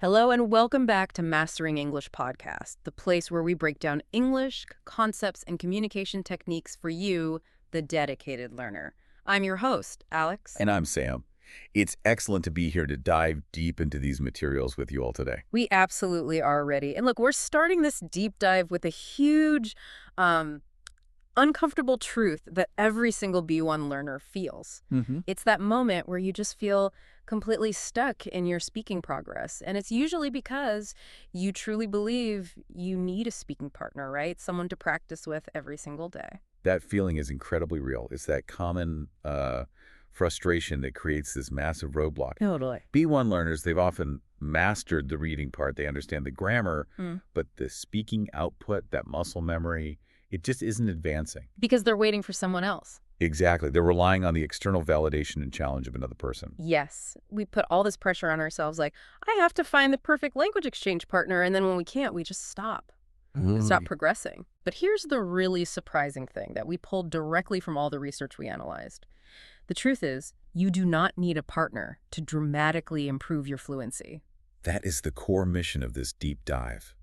Hello and welcome back to Mastering English Podcast, the place where we break down English, concepts, and communication techniques for you, the dedicated learner. I'm your host, Alex. And I'm Sam. It's excellent to be here to dive deep into these materials with you all today. We absolutely are ready. And look, we're starting this deep dive with a huge, uncomfortable truth that every single B1 learner feels. It's that moment where you just feel completely stuck in your speaking progress. And it's usually because you truly believe you need a speaking partner, right? Someone to practice with every single day. That feeling is incredibly real. It's that common frustration that creates this massive roadblock. Totally. B1 learners, they've often mastered the reading part. They understand the grammar, but the speaking output, that muscle memory, it just isn't advancing. Because they're waiting for someone else. Exactly. They're relying on the external validation and challenge of another person. Yes. We put all this pressure on ourselves like, I have to find the perfect language exchange partner, and then when we can't, we just stop. Stop progressing. But here's the really surprising thing that we pulled directly from all the research we analyzed. The truth is, you do not need a partner to dramatically improve your fluency. That is the core mission of this deep dive.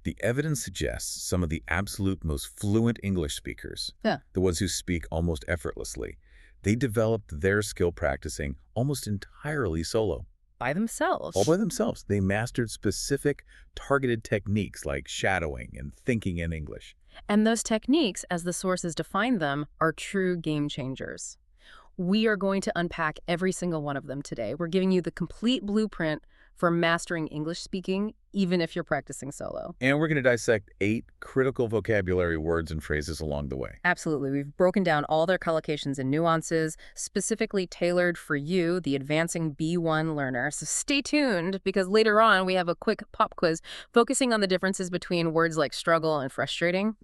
The evidence suggests some of the absolute most fluent English speakers, the ones who speak almost effortlessly, they developed their skill practicing almost entirely solo. By themselves. All by themselves. They mastered specific targeted techniques like shadowing and thinking in English. And those techniques, as the sources define them, are true game changers. We are going to unpack every single one of them today. We're giving you the complete blueprint for mastering English speaking, even if you're practicing solo. And we're going to dissect 8 critical vocabulary words and phrases along the way. Absolutely. We've broken down all their collocations and nuances, specifically tailored for you, the advancing B1 learner. So stay tuned, because later on we have a quick pop quiz focusing on the differences between words like struggle and frustrating.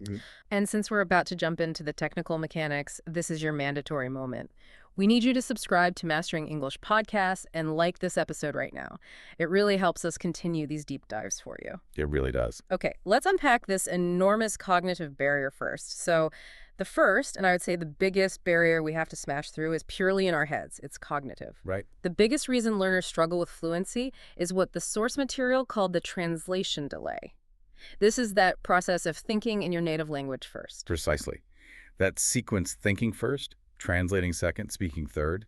And since we're about to jump into the technical mechanics, this is your mandatory moment. We need you to subscribe to Mastering English Podcast and like this episode right now. It really helps us continue these deep dives for you. It really does. Okay, let's unpack this enormous cognitive barrier first. So the first, and I would say the biggest barrier we have to smash through, is purely in our heads. It's cognitive. Right. The biggest reason learners struggle with fluency is what the source material called the translation delay. This is that process of thinking in your native language first. Precisely. That sequence, thinking first, translating second, speaking third,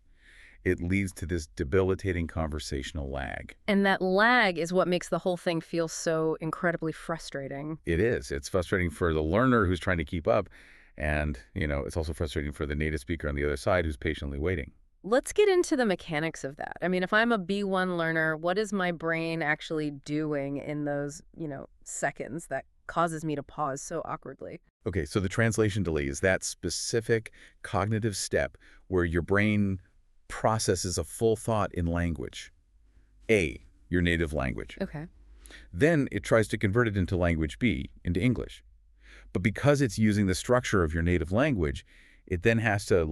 it leads to this debilitating conversational lag. And that lag is what makes the whole thing feel so incredibly frustrating. It is. It's frustrating for the learner who's trying to keep up. And, it's also frustrating for the native speaker on the other side who's patiently waiting. Let's get into the mechanics of that. I mean, if I'm a B1 learner, what is my brain actually doing in those, seconds that causes me to pause so awkwardly? Okay, so the translation delay is that specific cognitive step where your brain processes a full thought in language. A, your native language. Okay. Then it tries to convert it into language B, into English. But because it's using the structure of your native language, it then has to,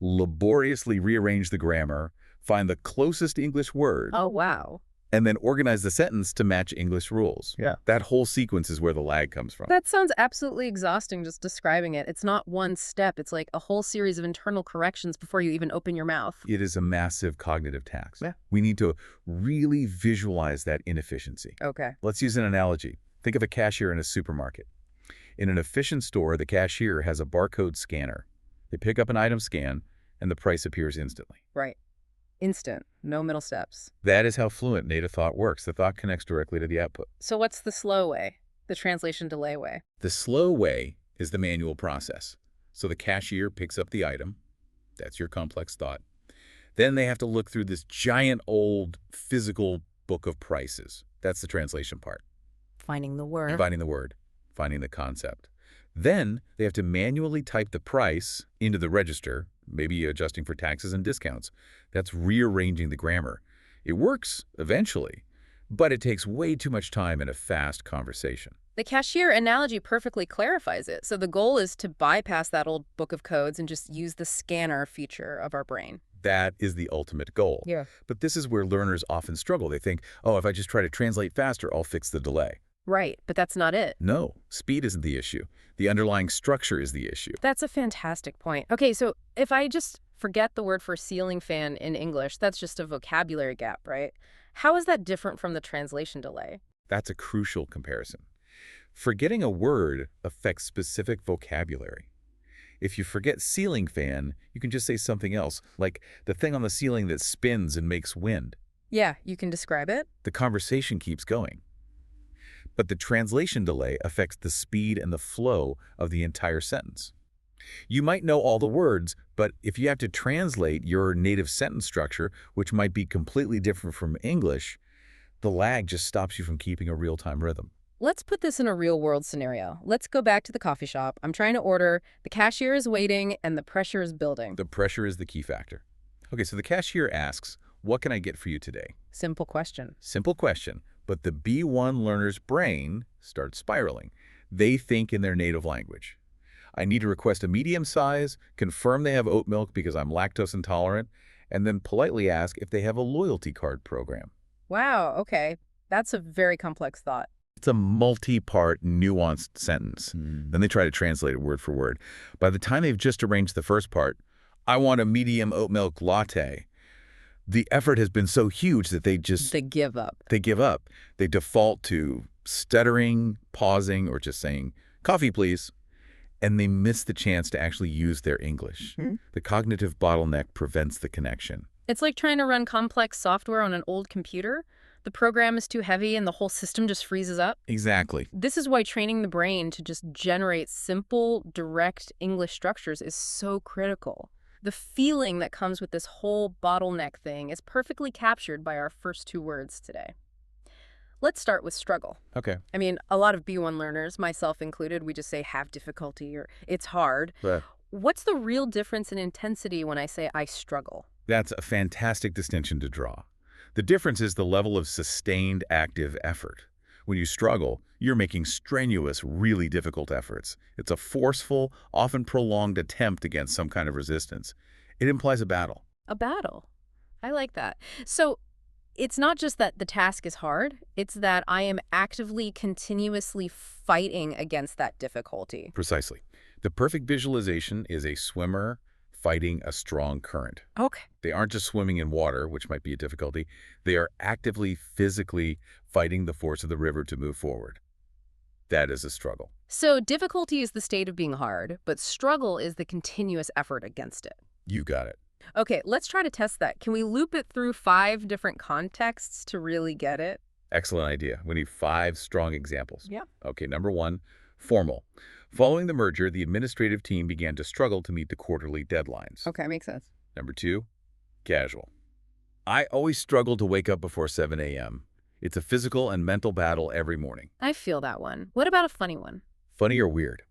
laboriously rearrange the grammar, find the closest English word. Oh, wow. And then organize the sentence to match English rules. Yeah. That whole sequence is where the lag comes from. That sounds absolutely exhausting just describing it. It's not one step. It's like a whole series of internal corrections before you even open your mouth. It is a massive cognitive tax. Yeah. We need to really visualize that inefficiency. Okay. Let's use an analogy. Think of a cashier in a supermarket. In an efficient store, the cashier has a barcode scanner. They pick up an item scan, and the price appears instantly. Right. Instant. No middle steps. That is how fluent native thought works. The thought connects directly to the output. So what's the slow way? The translation delay way? The slow way is the manual process. So the cashier picks up the item. That's your complex thought. Then they have to look through this giant old physical book of prices. That's the translation part. Finding the word. Finding the word. Finding the concept. Then they have to manually type the price into the register, maybe adjusting for taxes and discounts. That's rearranging the grammar. It works eventually, but it takes way too much time in a fast conversation. The cashier analogy perfectly clarifies it. So the goal is to bypass that old book of codes and just use the scanner feature of our brain. That is the ultimate goal. Yeah. But this is where learners often struggle. They think, oh, if I just try to translate faster, I'll fix the delay. Right, but that's not it. No, speed isn't the issue. The underlying structure is the issue. That's a fantastic point. Okay, so if I just forget the word for ceiling fan in English, that's just a vocabulary gap, right? How is that different from the translation delay? That's a crucial comparison. Forgetting a word affects specific vocabulary. If you forget ceiling fan, you can just say something else, like the thing on the ceiling that spins and makes wind. Yeah, you can describe it. The conversation keeps going. But the translation delay affects the speed and the flow of the entire sentence. You might know all the words, but if you have to translate your native sentence structure, which might be completely different from English, the lag just stops you from keeping a real-time rhythm. Let's put this in a real-world scenario. Let's go back to the coffee shop. I'm trying to order, the cashier is waiting, and the pressure is building. The pressure is the key factor. Okay, so the cashier asks, "What can I get for you today?" Simple question. Simple question, but the B1 learner's brain starts spiraling. They think in their native language. I need to request a medium size, confirm they have oat milk because I'm lactose intolerant, and then politely ask if they have a loyalty card program. Wow, okay. That's a very complex thought. It's a multi-part, nuanced sentence. Then they try to translate it word for word. By the time they've just arranged the first part, I want a medium oat milk latte, the effort has been so huge that They give up. they give up. They default to stuttering, pausing, or just saying, "Coffee, please." And they miss the chance to actually use their English. The cognitive bottleneck prevents the connection. It's like trying to run complex software on an old computer. The program is too heavy and the whole system just freezes up. Exactly. This is why training the brain to just generate simple, direct English structures is so critical. The feeling that comes with this whole bottleneck thing is perfectly captured by our first two words today. Let's start with struggle. Okay. I mean, a lot of B1 learners, myself included, we just say have difficulty or it's hard. But What's the real difference in intensity when I say I struggle? that's a fantastic distinction to draw. The difference is the level of sustained active effort. When you struggle, you're making strenuous, really difficult efforts. It's a forceful, often prolonged attempt against some kind of resistance. It implies a battle. A battle. I like that. So it's not just that the task is hard, it's that I am actively, continuously fighting against that difficulty. Precisely. The perfect visualization is a swimmer fighting a strong current. Okay. They aren't just swimming in water, which might be a difficulty. They are actively, physically fighting the force of the river to move forward. That is a struggle. So difficulty is the state of being hard, but struggle is the continuous effort against it. You got it. Okay, let's try to test that. Can we loop it through 5 different contexts to really get it? Excellent idea. We need 5 strong examples. Yeah. Okay, number 1, formal. Following the merger, the administrative team began to struggle to meet the quarterly deadlines. Okay, makes sense. Number 2, casual. I always struggle to wake up before 7 a.m. It's a physical and mental battle every morning. I feel that one. What about a funny one? Funny or weird?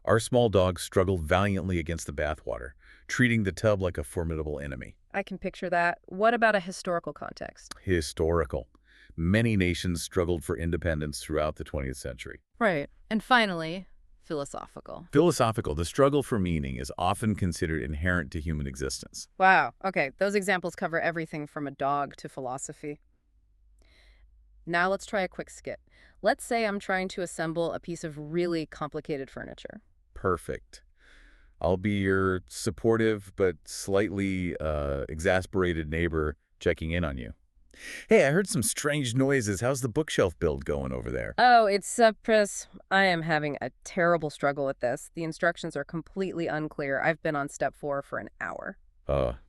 Our small dog struggled valiantly against the bathwater, treating the tub like a formidable enemy. I can picture that. What about a historical context? Historical. Many nations struggled for independence throughout the 20th century. Right. And finally, philosophical. Philosophical. The struggle for meaning is often considered inherent to human existence. Wow. Okay, those examples cover everything from a dog to philosophy. Now let's try a quick skit. Let's say I'm trying to assemble a piece of really complicated furniture. Perfect. I'll be your supportive but slightly exasperated neighbor checking in on you. Hey, I heard some strange noises. How's the bookshelf build going over there? Oh, it's Chris. I am having a terrible struggle with this. The instructions are completely unclear. I've been on step 4 for an hour.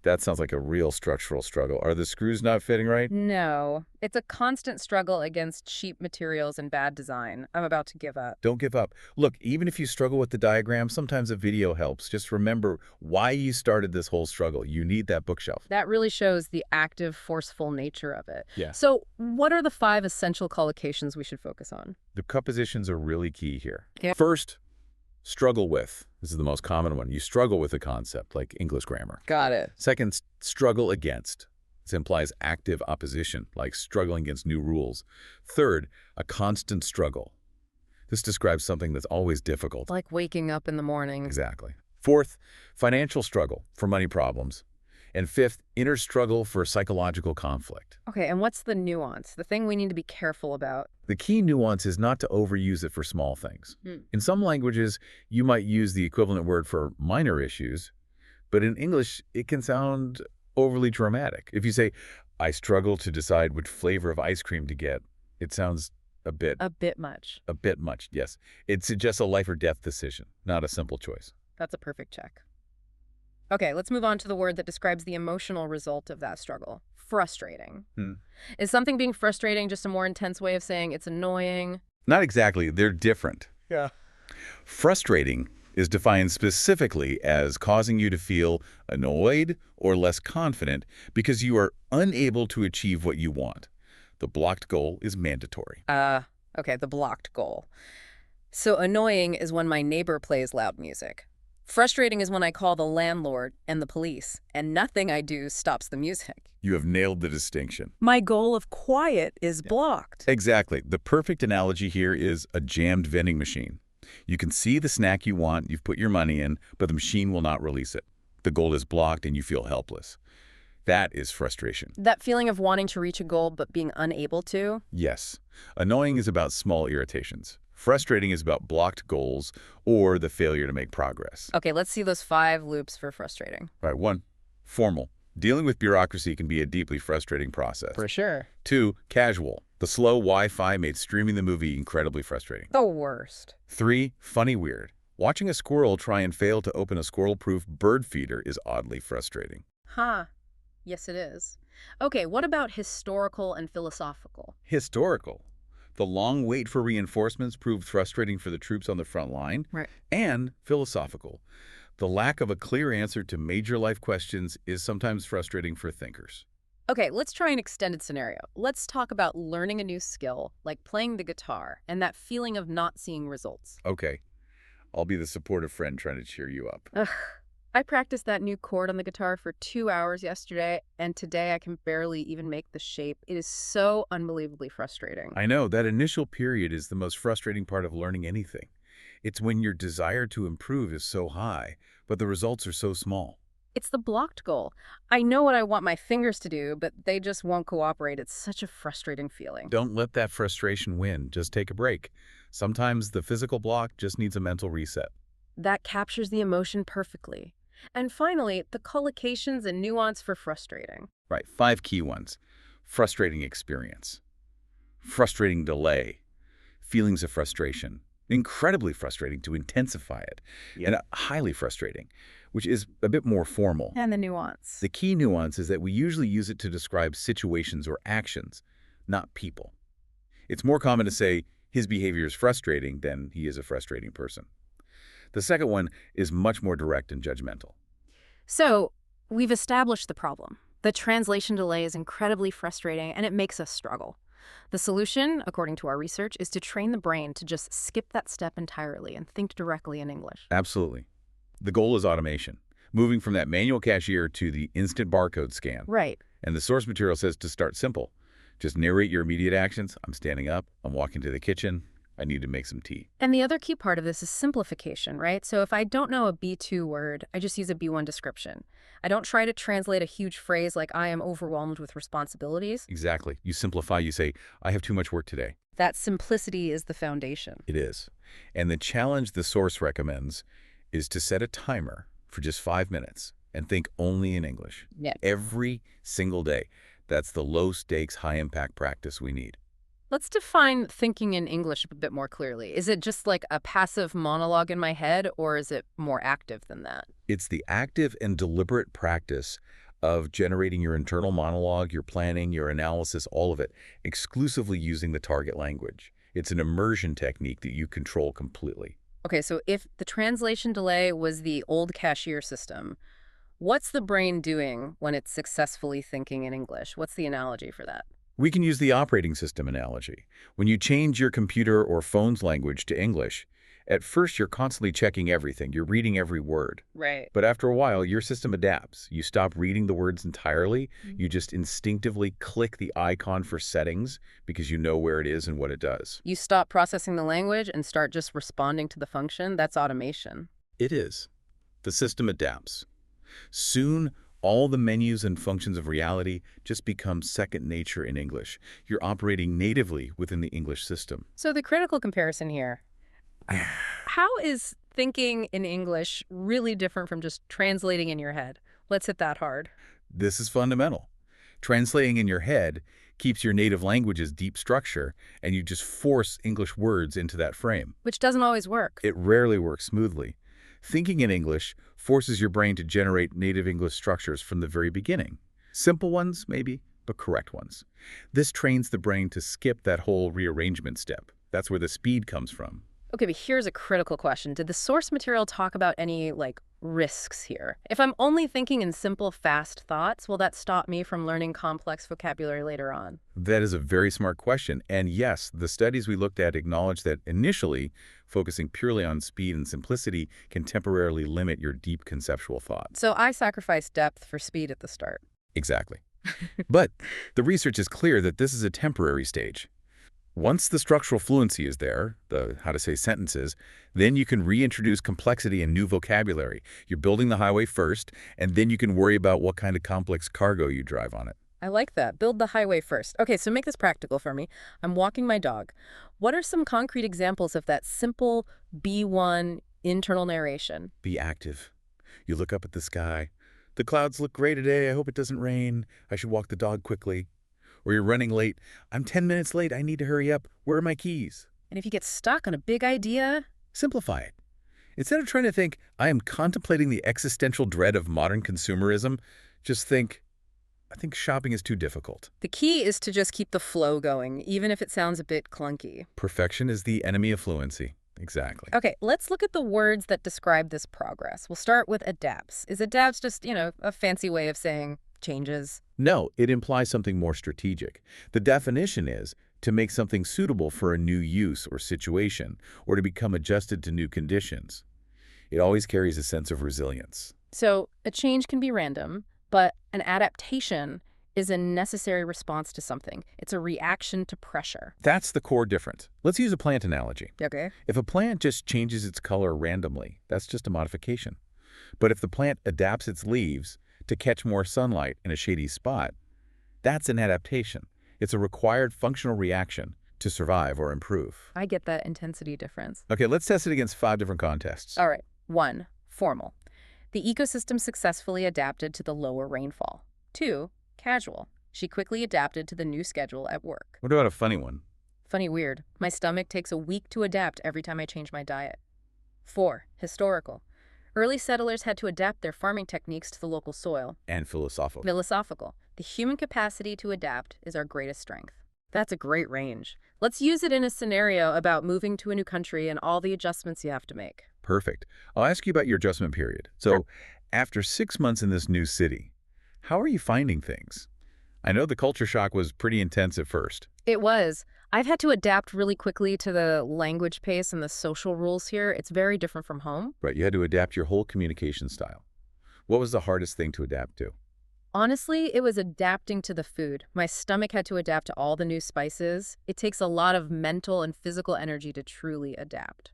That sounds like a real structural struggle. Are the screws not fitting right? No, it's a constant struggle against cheap materials and bad design. I'm about to give up. Don't give up. Look, even if you struggle with the diagram, sometimes a video helps. Just remember why you started this whole struggle. You need that bookshelf. That really shows the active, forceful nature of it. Yeah. So what are the 5 essential collocations we should focus on? The prepositions are really key here. Yeah. First, struggle with. This is the most common one. You struggle with a concept, like English grammar. Got it. Second, struggle against. This implies active opposition, like struggling against new rules. Third, a constant struggle. This describes something that's always difficult. Like waking up in the morning. Exactly. Fourth, financial struggle for money problems. And fifth, inner struggle for psychological conflict. Okay, and what's the nuance? The thing we need to be careful about? The key nuance is not to overuse it for small things. In some languages, you might use the equivalent word for minor issues, but in English, it can sound overly dramatic. If you say, I struggle to decide which flavor of ice cream to get. It sounds a bit, A bit much. a bit much, yes. It suggests a life or death decision, not a simple choice. That's a perfect check. Okay, let's move on to the word that describes the emotional result of that struggle. Frustrating. Hmm. Is something being frustrating just a more intense way of saying it's annoying? Not exactly. They're different. Yeah. Frustrating is defined specifically as causing you to feel annoyed or less confident because you are unable to achieve what you want. The blocked goal is mandatory. Okay, the blocked goal. So annoying is when my neighbor plays loud music. Frustrating is when I call the landlord and the police, and nothing I do stops the music. You have nailed the distinction. My goal of quiet is blocked. Exactly. The perfect analogy here is a jammed vending machine. You can see the snack you want, you've put your money in, but the machine will not release it. The goal is blocked and you feel helpless. That is frustration. That feeling of wanting to reach a goal but being unable to? Yes. Annoying is about small irritations. Frustrating is about blocked goals or the failure to make progress. Okay, let's see those 5 loops for frustrating. All right, 1, formal. Dealing with bureaucracy can be a deeply frustrating process. For sure. 2, casual. The slow Wi-Fi made streaming the movie incredibly frustrating. The worst. 3, funny weird. Watching a squirrel try and fail to open a squirrel-proof bird feeder is oddly frustrating. Huh. Yes, it is. Okay, what about historical and philosophical? Historical. The long wait for reinforcements proved frustrating for the troops on the front line. Right. And philosophical. The lack of a clear answer to major life questions is sometimes frustrating for thinkers. Okay, let's try an extended scenario. Let's talk about learning a new skill, like playing the guitar, and that feeling of not seeing results. Okay, I'll be the supportive friend trying to cheer you up. Ugh. I practiced that new chord on the guitar for 2 hours yesterday, and today I can barely even make the shape. It is so unbelievably frustrating. I know, that initial period is the most frustrating part of learning anything. It's when your desire to improve is so high, but the results are so small. It's the blocked goal. I know what I want my fingers to do, but they just won't cooperate. It's such a frustrating feeling. Don't let that frustration win. Just take a break. Sometimes the physical block just needs a mental reset. That captures the emotion perfectly. And finally, the collocations and nuance for frustrating. Right, 5 key ones. Frustrating experience. Frustrating delay. Feelings of frustration. Incredibly frustrating to intensify it. And highly frustrating, which is a bit more formal. And the nuance. The key nuance is that we usually use it to describe situations or actions, not people. It's more common to say, his behavior is frustrating than he is a frustrating person. The second one is much more direct and judgmental. So, we've established the problem. The translation delay is incredibly frustrating, and it makes us struggle. The solution, according to our research, is to train the brain to just skip that step entirely and think directly in English. Absolutely. The goal is automation, moving from that manual cashier to the instant barcode scan. Right. And the source material says to start simple. Just narrate your immediate actions. I'm standing up. I'm walking to the kitchen. I need to make some tea. And the other key part of this is simplification, right? So if I don't know a B2 word, I just use a B1 description. I don't try to translate a huge phrase like I am overwhelmed with responsibilities. Exactly. You simplify. You say, I have too much work today. That simplicity is the foundation. It is. And the challenge the source recommends is to set a timer for just 5 minutes and think only in English. Yeah. Every single day. That's the low-stakes, high-impact practice we need. Let's define thinking in English a bit more clearly. Is it just like a passive monologue in my head, or is it more active than that? It's the active and deliberate practice of generating your internal monologue, your planning, your analysis, all of it, exclusively using the target language. It's an immersion technique that you control completely. Okay, so if the translation delay was the old cashier system, what's the brain doing when it's successfully thinking in English? What's the analogy for that? We can use the operating system analogy. When you change your computer or phone's language to English, at first you're constantly checking everything. You're reading every word. Right. But after a while, your system adapts. You stop reading the words entirely. You just instinctively click the icon for settings because you know where it is and what it does. You stop processing the language and start just responding to the function. That's automation. It is. The system adapts. Soon, all the menus and functions of reality just become second nature in English. You're operating natively within the English system. So the critical comparison here, how is thinking in English really different from just translating in your head? Let's hit that hard. This is fundamental. Translating in your head keeps your native language's deep structure, and you just force English words into that frame. Which doesn't always work. It rarely works smoothly. Thinking in English forces your brain to generate native English structures from the very beginning. Simple ones, maybe, but correct ones. This trains the brain to skip that whole rearrangement step. That's where the speed comes from. Okay, but here's a critical question. Did the source material talk about any, risks here? If I'm only thinking in simple, fast thoughts, will that stop me from learning complex vocabulary later on? That is a very smart question. And yes, the studies we looked at acknowledge that initially, focusing purely on speed and simplicity can temporarily limit your deep conceptual thought. So I sacrificed depth for speed at the start. Exactly. But the research is clear that this is a temporary stage. Once the structural fluency is there, the how to say sentences, then you can reintroduce complexity and new vocabulary. You're building the highway first, and then you can worry about what kind of complex cargo you drive on it. I like that. Build the highway first. Okay, so make this practical for me. I'm walking my dog. What are some concrete examples of that simple B1 internal narration? Be active. You look up at the sky. The clouds look gray today. I hope it doesn't rain. I should walk the dog quickly. Or you're running late. I'm 10 minutes late. I need to hurry up. Where are my keys? And if you get stuck on a big idea? Simplify it. Instead of trying to think, I am contemplating the existential dread of modern consumerism, just think, I think shopping is too difficult. The key is to just keep the flow going, even if it sounds a bit clunky. Perfection is the enemy of fluency. Exactly. Okay, let's look at the words that describe this progress. We'll start with adapts. Is adapts just, a fancy way of saying changes? No, it implies something more strategic. The definition is to make something suitable for a new use or situation, or to become adjusted to new conditions. It always carries a sense of resilience. So a change can be random, but an adaptation is a necessary response to something. It's a reaction to pressure. That's the core difference. Let's use a plant analogy. Okay. If a plant just changes its color randomly, that's just a modification. But if the plant adapts its leaves to catch more sunlight in a shady spot, that's an adaptation. It's a required functional reaction to survive or improve. I get that intensity difference. Okay, let's test it against 5 different contexts. All right. 1, formal. The ecosystem successfully adapted to the lower rainfall. 2, casual. She quickly adapted to the new schedule at work. What about a funny one? Funny weird. My stomach takes a week to adapt every time I change my diet. 4, historical. Early settlers had to adapt their farming techniques to the local soil. And philosophical. Philosophical. The human capacity to adapt is our greatest strength. That's a great range. Let's use it in a scenario about moving to a new country and all the adjustments you have to make. Perfect. I'll ask you about your adjustment period. So, after 6 months in this new city, how are you finding things? I know the culture shock was pretty intense at first. It was. I've had to adapt really quickly to the language pace and the social rules here. It's very different from home. Right, you had to adapt your whole communication style. What was the hardest thing to adapt to? Honestly, it was adapting to the food. My stomach had to adapt to all the new spices. It takes a lot of mental and physical energy to truly adapt.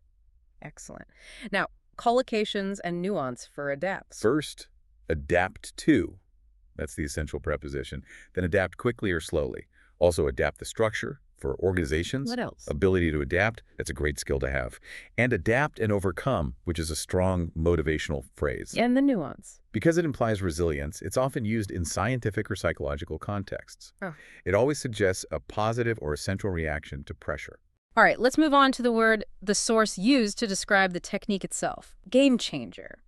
Excellent. Now, collocations and nuance for adapts. First, adapt to. That's the essential preposition. Then adapt quickly or slowly. Also adapt the structure for organizations. What else? Ability to adapt, that's a great skill to have. And adapt and overcome, which is a strong motivational phrase. And the nuance. Because it implies resilience, it's often used in scientific or psychological contexts. Oh. It always suggests a positive or essential reaction to pressure. All right, let's move on to the word the source used to describe the technique itself. Game changer.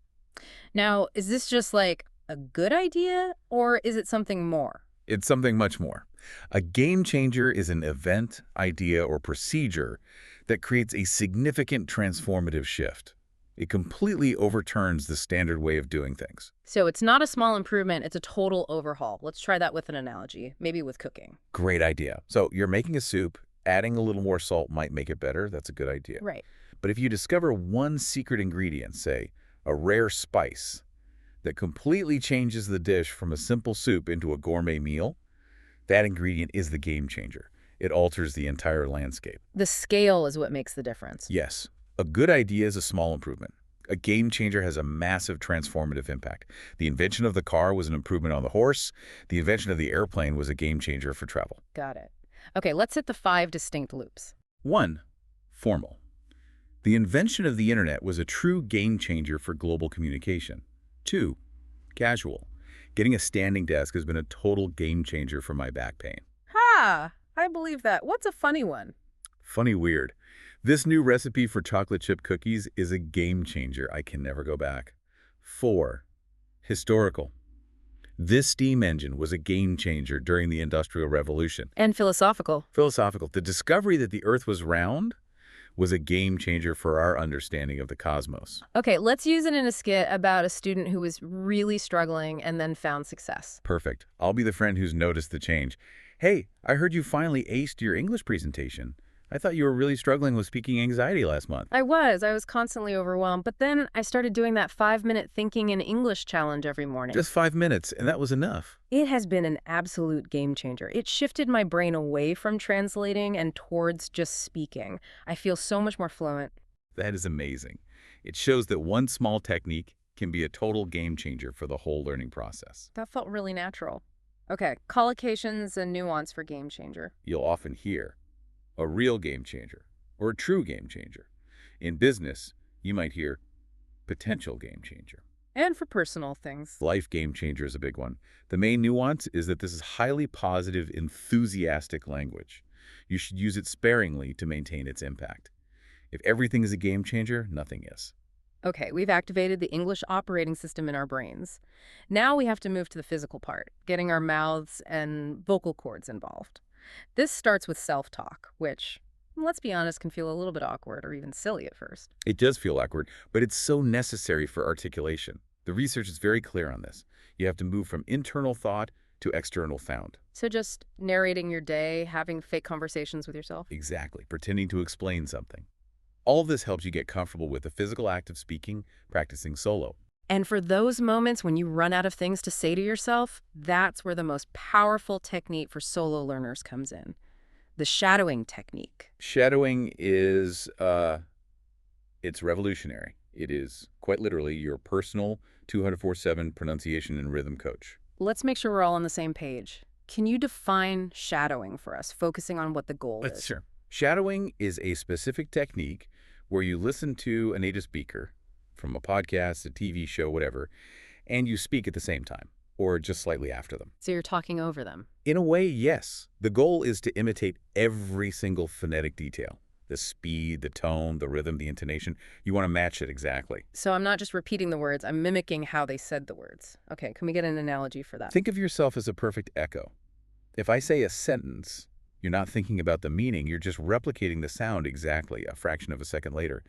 Now, is this just like a good idea, or is it something more? It's something much more. A game changer is an event, idea, or procedure that creates a significant transformative shift. It completely overturns the standard way of doing things. So it's not a small improvement, it's a total overhaul. Let's try that with an analogy, maybe with cooking. Great idea. So you're making a soup, adding a little more salt might make it better. That's a good idea. Right. But if you discover one secret ingredient, say a rare spice, that completely changes the dish from a simple soup into a gourmet meal, that ingredient is the game changer. It alters the entire landscape. The scale is what makes the difference. Yes, a good idea is a small improvement. A game changer has a massive transformative impact. The invention of the car was an improvement on the horse. The invention of the airplane was a game changer for travel. Got it. Okay, let's hit the 5 distinct loops. 1. Formal. The invention of the internet was a true game changer for global communication. 2. Casual. Getting a standing desk has been a total game changer for my back pain. Ha! I believe that. What's a funny one? Funny weird. This new recipe for chocolate chip cookies is a game changer. I can never go back. 4. Historical. This steam engine was a game changer during the Industrial Revolution. And philosophical. Philosophical. The discovery that the Earth was round was a game changer for our understanding of the cosmos. Okay, let's use it in a skit about a student who was really struggling and then found success. Perfect. I'll be the friend who's noticed the change. Hey, I heard you finally aced your English presentation. I thought you were really struggling with speaking anxiety last month. I was constantly overwhelmed, but then I started doing that 5-minute thinking in English challenge every morning. Just 5 minutes, and that was enough. It has been an absolute game changer. It shifted my brain away from translating and towards just speaking. I feel so much more fluent. That is amazing. It shows that one small technique can be a total game changer for the whole learning process. That felt really natural. Okay, collocations and nuance for game changer. You'll often hear a real game changer or a true game changer. In business, you might hear potential game changer. And for personal things. Life game changer is a big one. The main nuance is that this is highly positive, enthusiastic language. You should use it sparingly to maintain its impact. If everything is a game changer, nothing is. Okay, we've activated the English operating system in our brains. Now we have to move to the physical part, getting our mouths and vocal cords involved. This starts with self-talk, which, let's be honest, can feel a little bit awkward or even silly at first. It does feel awkward, but it's so necessary for articulation. The research is very clear on this. You have to move from internal thought to external sound. So just narrating your day, having fake conversations with yourself? Exactly, pretending to explain something. All of this helps you get comfortable with the physical act of speaking, practicing solo. And for those moments when you run out of things to say to yourself, that's where the most powerful technique for solo learners comes in. The shadowing technique. Shadowing is, it's revolutionary. It is quite literally your personal 24/7 pronunciation and rhythm coach. Let's make sure we're all on the same page. Can you define shadowing for us, focusing on what the goal is? Sure. Shadowing is a specific technique where you listen to a native speaker from a podcast, a TV show, whatever, and you speak at the same time or just slightly after them. So you're talking over them. In a way, yes. The goal is to imitate every single phonetic detail. The speed, the tone, the rhythm, the intonation. You want to match it exactly. So I'm not just repeating the words, I'm mimicking how they said the words. Okay, can we get an analogy for that? Think of yourself as a perfect echo. If I say a sentence, you're not thinking about the meaning, you're just replicating the sound exactly a fraction of a second later.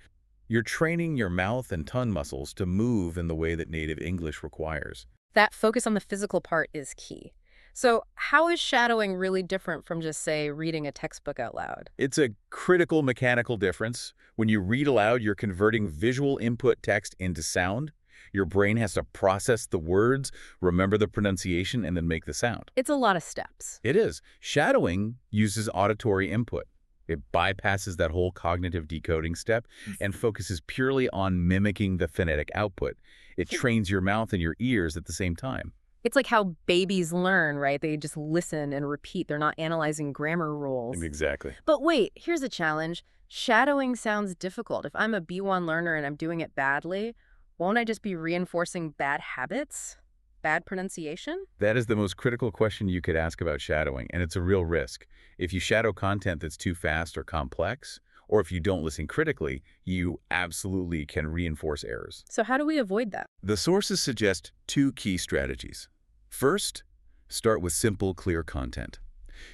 You're training your mouth and tongue muscles to move in the way that native English requires. That focus on the physical part is key. So how is shadowing really different from just, say, reading a textbook out loud? It's a critical mechanical difference. When you read aloud, you're converting visual input text into sound. Your brain has to process the words, remember the pronunciation, and then make the sound. It's a lot of steps. It is. Shadowing uses auditory input. It bypasses that whole cognitive decoding step and focuses purely on mimicking the phonetic output. It trains your mouth and your ears at the same time. It's like how babies learn, right? They just listen and repeat. They're not analyzing grammar rules. Exactly. But wait, here's a challenge. Shadowing sounds difficult. If I'm a B1 learner and I'm doing it badly, won't I just be reinforcing bad habits? Bad pronunciation? That is the most critical question you could ask about shadowing, and it's a real risk. If you shadow content that's too fast or complex, or if you don't listen critically, you absolutely can reinforce errors. So how do we avoid that? The sources suggest 2 key strategies. First, start with simple, clear content.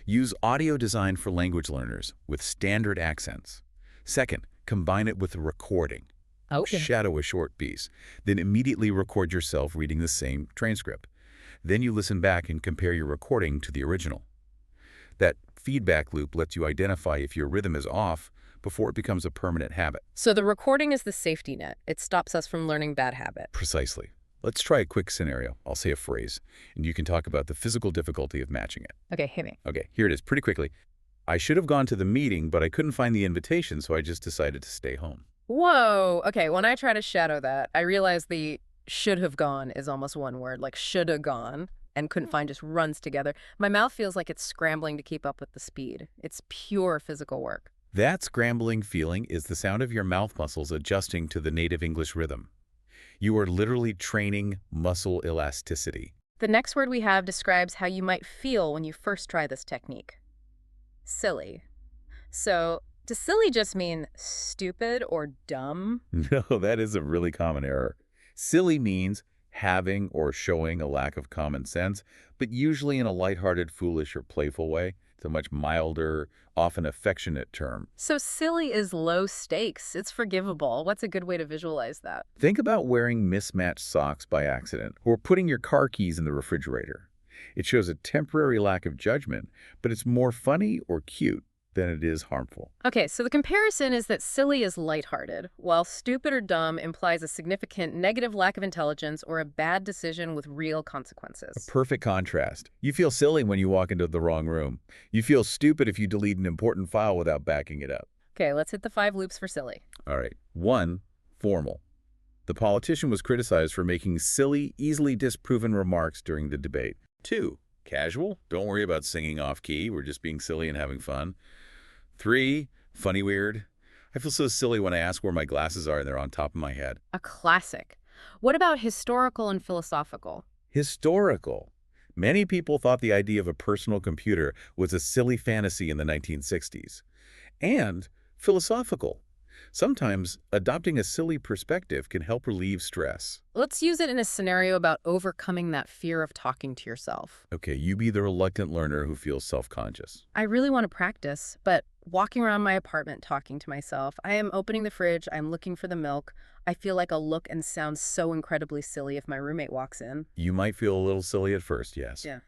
Use audio design for language learners with standard accents. Second, combine it with a recording. Okay. Shadow a short piece, then immediately record yourself reading the same transcript. Then you listen back and compare your recording to the original. That feedback loop lets you identify if your rhythm is off before it becomes a permanent habit. So the recording is the safety net. It stops us from learning bad habits. Precisely. Let's try a quick scenario. I'll say a phrase, and you can talk about the physical difficulty of matching it. Okay, hit me. Okay, here it is, pretty quickly. I should have gone to the meeting, but I couldn't find the invitation, so I just decided to stay home. Whoa. Okay, when I try to shadow that, I realize the should have gone is almost one word, like should have gone, and couldn't find just runs together. My mouth feels like it's scrambling to keep up with the speed. It's pure physical work. That scrambling feeling is the sound of your mouth muscles adjusting to the native English rhythm. You are literally training muscle elasticity. The next word we have describes how you might feel when you first try this technique. Silly. So, does silly just mean stupid or dumb? No, that is a really common error. Silly means having or showing a lack of common sense, but usually in a lighthearted, foolish, or playful way. It's a much milder, often affectionate term. So, silly is low stakes. It's forgivable. What's a good way to visualize that? Think about wearing mismatched socks by accident or putting your car keys in the refrigerator. It shows a temporary lack of judgment, but it's more funny or cute than it is harmful. Okay, so the comparison is that silly is lighthearted, while stupid or dumb implies a significant negative lack of intelligence or a bad decision with real consequences. Perfect contrast. You feel silly when you walk into the wrong room. You feel stupid if you delete an important file without backing it up. Okay, let's hit the 5 loops for silly. All right. 1. Formal. The politician was criticized for making silly, easily disproven remarks during the debate. 2. Casual. Don't worry about singing off-key. We're just being silly and having fun. 3. Funny weird. I feel so silly when I ask where my glasses are and they're on top of my head. A classic. What about historical and philosophical? Historical. Many people thought the idea of a personal computer was a silly fantasy in the 1960s. And philosophical. Sometimes adopting a silly perspective can help relieve stress. Let's use it in a scenario about overcoming that fear of talking to yourself. Okay, you be the reluctant learner who feels self-conscious. I really want to practice, but walking around my apartment talking to myself, I am opening the fridge, I'm looking for the milk. I feel like I'll look and sound so incredibly silly if my roommate walks in. You might feel a little silly at first, yes. Yeah.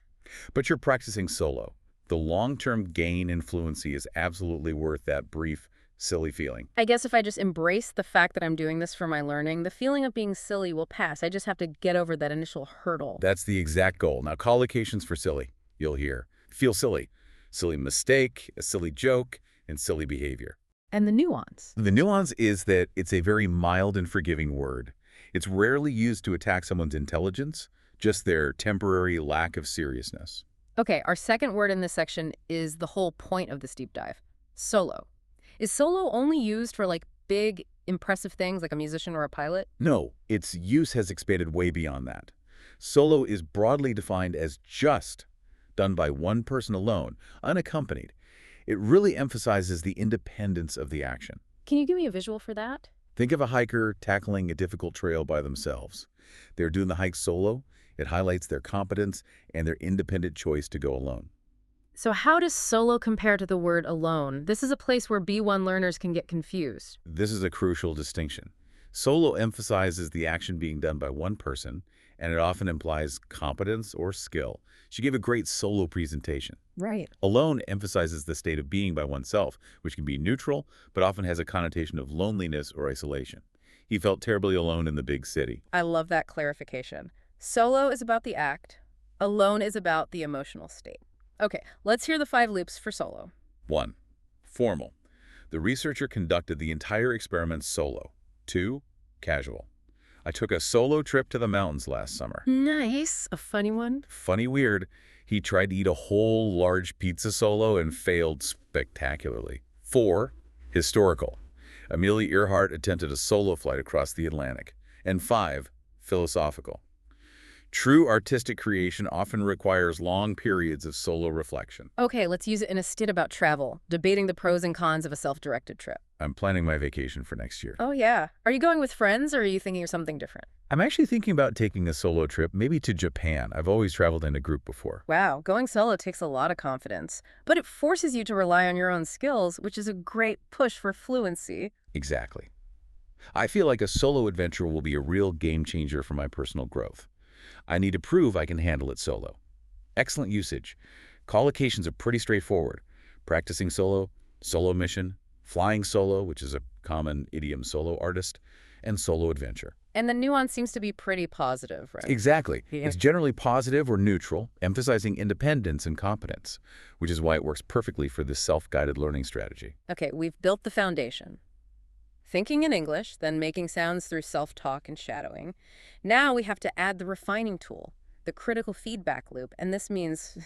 But you're practicing solo. The long-term gain in fluency is absolutely worth that brief, silly feeling. I guess if I just embrace the fact that I'm doing this for my learning, the feeling of being silly will pass. I just have to get over that initial hurdle. That's the exact goal. Now, collocations for silly. You'll hear. Feel silly. Silly mistake, a silly joke, and silly behavior. And the nuance. The nuance is that it's a very mild and forgiving word. It's rarely used to attack someone's intelligence, just their temporary lack of seriousness. Okay, our second word in this section is the whole point of this deep dive. Solo. Is solo only used for like big, impressive things like a musician or a pilot? No, its use has expanded way beyond that. Solo is broadly defined as just done by one person alone, unaccompanied. It really emphasizes the independence of the action. Can you give me a visual for that? Think of a hiker tackling a difficult trail by themselves. They're doing the hike solo. It highlights their competence and their independent choice to go alone. So how does solo compare to the word alone? This is a place where B1 learners can get confused. This is a crucial distinction. Solo emphasizes the action being done by one person, and it often implies competence or skill. She gave a great solo presentation. Right. Alone emphasizes the state of being by oneself, which can be neutral, but often has a connotation of loneliness or isolation. He felt terribly alone in the big city. I love that clarification. Solo is about the act. Alone is about the emotional state. Okay, let's hear the 5 loops for solo. 1. Formal. The researcher conducted the entire experiment solo. 2. Casual. I took a solo trip to the mountains last summer. Nice. A funny one. Funny weird, he tried to eat a whole large pizza solo and failed spectacularly. 4. Historical. Amelia Earhart attempted a solo flight across the Atlantic. And 5. Philosophical. True artistic creation often requires long periods of solo reflection. Okay, let's use it in a stint about travel, debating the pros and cons of a self-directed trip. I'm planning my vacation for next year. Oh yeah. Are you going with friends or are you thinking of something different? I'm actually thinking about taking a solo trip, maybe to Japan. I've always traveled in a group before. Wow, going solo takes a lot of confidence, but it forces you to rely on your own skills, which is a great push for fluency. Exactly. I feel like a solo adventure will be a real game changer for my personal growth. I need to prove I can handle it solo. Excellent usage. Collocations are pretty straightforward. Practicing solo, solo mission, flying solo, which is a common idiom solo artist, and solo adventure. And the nuance seems to be pretty positive, right? Exactly. Yeah. It's generally positive or neutral, emphasizing independence and competence, which is why it works perfectly for this self-guided learning strategy. Okay, we've built the foundation. Thinking in English, then making sounds through self-talk and shadowing. Now we have to add the refining tool, the critical feedback loop, and this means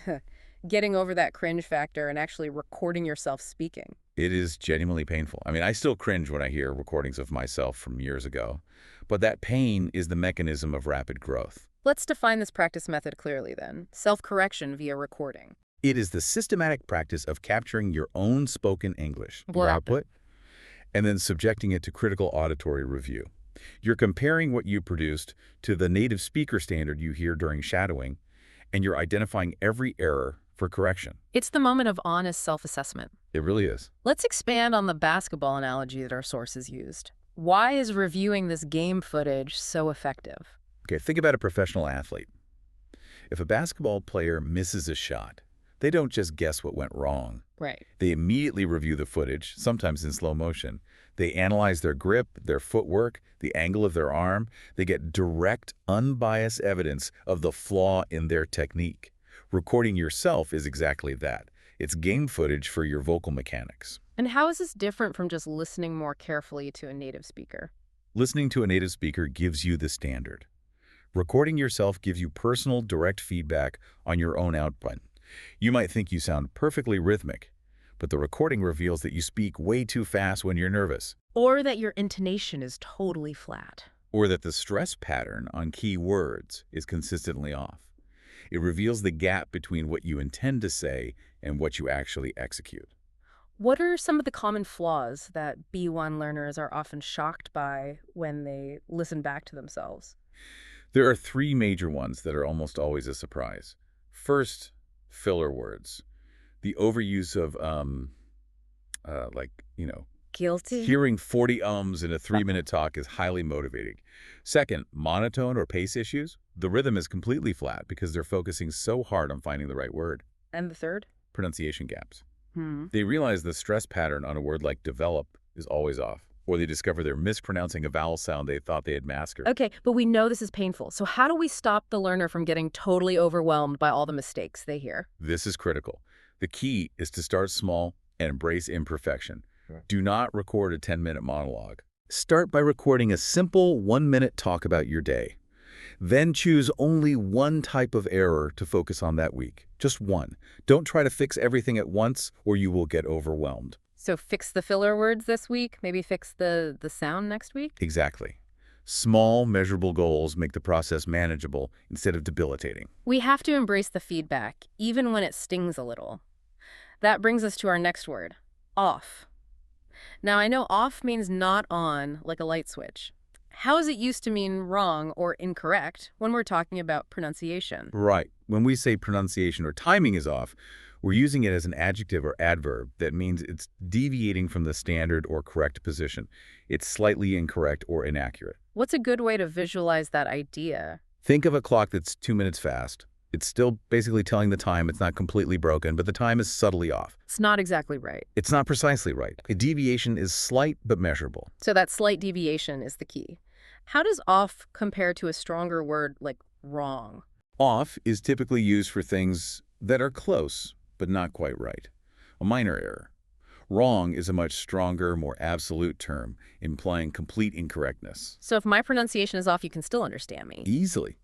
getting over that cringe factor and actually recording yourself speaking. It is genuinely painful. I mean, I still cringe when I hear recordings of myself from years ago, but that pain is the mechanism of rapid growth. Let's define this practice method clearly then. Self-correction via recording. It is the systematic practice of capturing your own spoken English, your What? output, and then subjecting it to critical auditory review. You're comparing what you produced to the native speaker standard you hear during shadowing, and you're identifying every error for correction. It's the moment of honest self-assessment. It really is. Let's expand on the basketball analogy that our sources used. Why is reviewing this game footage so effective? Okay, think about a professional athlete. If a basketball player misses a shot, they don't just guess what went wrong. Right. They immediately review the footage, sometimes in slow motion. They analyze their grip, their footwork, the angle of their arm. They get direct, unbiased evidence of the flaw in their technique. Recording yourself is exactly that. It's game footage for your vocal mechanics. And how is this different from just listening more carefully to a native speaker? Listening to a native speaker gives you the standard. Recording yourself gives you personal, direct feedback on your own output. You might think you sound perfectly rhythmic, but the recording reveals that you speak way too fast when you're nervous, Or that your intonation is totally flat. or that the stress pattern on key words is consistently off. It reveals the gap between what you intend to say and what you actually execute. What are some of the common flaws that B1 learners are often shocked by when they listen back to themselves? There are three major ones that are almost always a surprise. First, filler words. The overuse of, like, Guilty? hearing 40 ums in a 3-minute talk is highly motivating. Second, monotone or pace issues. The rhythm is completely flat because they're focusing so hard on finding the right word. And the third? Pronunciation gaps. Hmm. They realize the stress pattern on a word like develop is always off, or they discover they're mispronouncing a vowel sound they thought they had mastered. Okay, but we know this is painful. So how do we stop the learner from getting totally overwhelmed by all the mistakes they hear? This is critical. The key is to start small and embrace imperfection. Do not record a 10-minute monologue. Start by recording a simple 1-minute talk about your day. Then choose only one type of error to focus on that week. Just one. Don't try to fix everything at once or you will get overwhelmed. So fix the filler words this week, maybe fix the sound next week? Exactly. Small, measurable goals make the process manageable instead of debilitating. We have to embrace the feedback, even when it stings a little. That brings us to our next word, off. Now, I know off means not on, like a light switch. How is it used to mean wrong or incorrect when we're talking about pronunciation? Right. When we say pronunciation or timing is off, we're using it as an adjective or adverb that means it's deviating from the standard or correct position. It's slightly incorrect or inaccurate. What's a good way to visualize that idea? Think of a clock that's 2 minutes fast. It's still basically telling the time. It's not completely broken, but the time is subtly off. It's not exactly right. It's not precisely right. A deviation is slight but measurable. So that slight deviation is the key. How does off compare to a stronger word like wrong? Off is typically used for things that are close, but not quite right. A minor error. Wrong is a much stronger, more absolute term, implying complete incorrectness. So if my pronunciation is off, you can still understand me. Easily.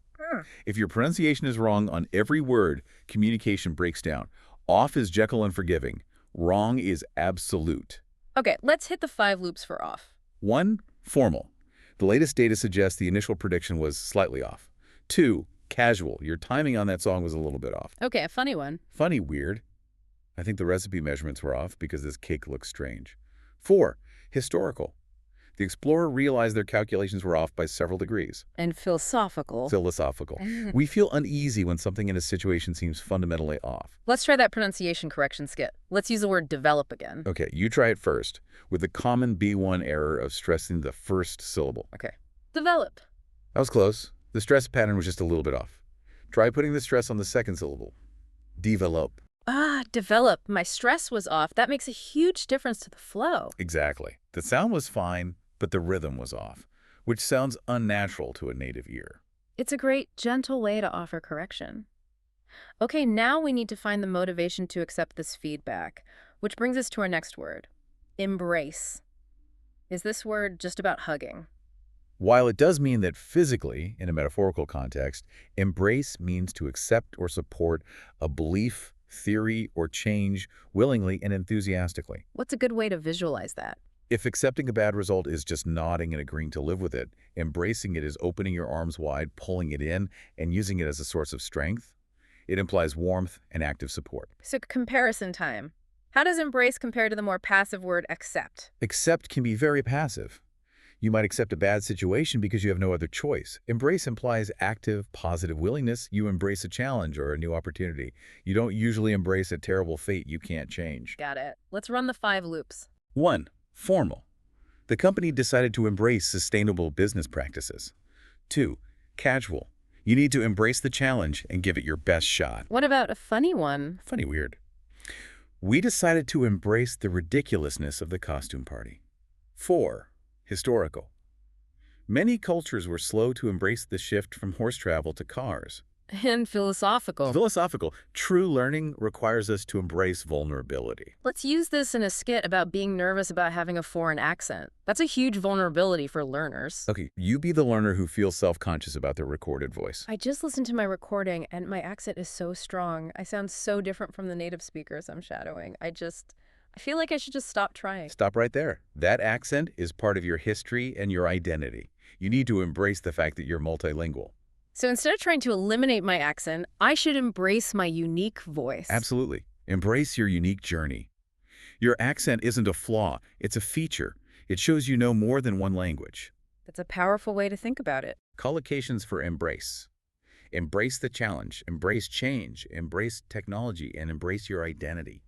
If your pronunciation is wrong on every word, communication breaks down. Off is Jekyll and forgiving. Wrong is absolute. Okay, let's hit the 5 loops for off. 1. Formal. The latest data suggests the initial prediction was slightly off. 2. Casual. Your timing on that song was a little bit off. Okay, a funny one. Funny, weird. I think the recipe measurements were off because this cake looks strange. 4. Historical. The explorer realized their calculations were off by several degrees. And philosophical. Philosophical. We feel uneasy when something in a situation seems fundamentally off. Let's try that pronunciation correction skit. Let's use the word develop again. Okay, you try it first, with the common B1 error of stressing the first syllable. Okay. Develop. That was close. The stress pattern was just a little bit off. Try putting the stress on the second syllable. Develop. Develop. My stress was off. That makes a huge difference to the flow. Exactly. The sound was fine, but the rhythm was off, which sounds unnatural to a native ear. It's a great, gentle way to offer correction. Okay, now we need to find the motivation to accept this feedback, which brings us to our next word, embrace. Is this word just about hugging? While it does mean that physically, in a metaphorical context, embrace means to accept or support a belief, theory, or change willingly and enthusiastically. What's a good way to visualize that? If accepting a bad result is just nodding and agreeing to live with it, embracing it is opening your arms wide, pulling it in, and using it as a source of strength. It implies warmth and active support. So comparison time. How does embrace compare to the more passive word accept? Accept can be very passive. You might accept a bad situation because you have no other choice. Embrace implies active, positive willingness. You embrace a challenge or a new opportunity. You don't usually embrace a terrible fate you can't change. Got it. Let's run the 5 loops. 1. Formal. The company decided to embrace sustainable business practices. 2. Casual. You need to embrace the challenge and give it your best shot. What about a funny one? Funny weird. We decided to embrace the ridiculousness of the costume party. 4. Historical. Many cultures were slow to embrace the shift from horse travel to cars. And philosophical. Philosophical. True learning requires us to embrace vulnerability. Let's use this in a skit about being nervous about having a foreign accent. That's a huge vulnerability for learners. Okay, you be the learner who feels self-conscious about their recorded voice. I just listened to my recording, and my accent is so strong. I sound so different from the native speakers I'm shadowing. I feel like I should just stop trying. Stop right there. That accent is part of your history and your identity. You need to embrace the fact that you're multilingual. So instead of trying to eliminate my accent, I should embrace my unique voice. Absolutely. Embrace your unique journey. Your accent isn't a flaw, it's a feature. It shows you know more than one language. That's a powerful way to think about it. Collocations for embrace. Embrace the challenge, embrace change, embrace technology, and embrace your identity.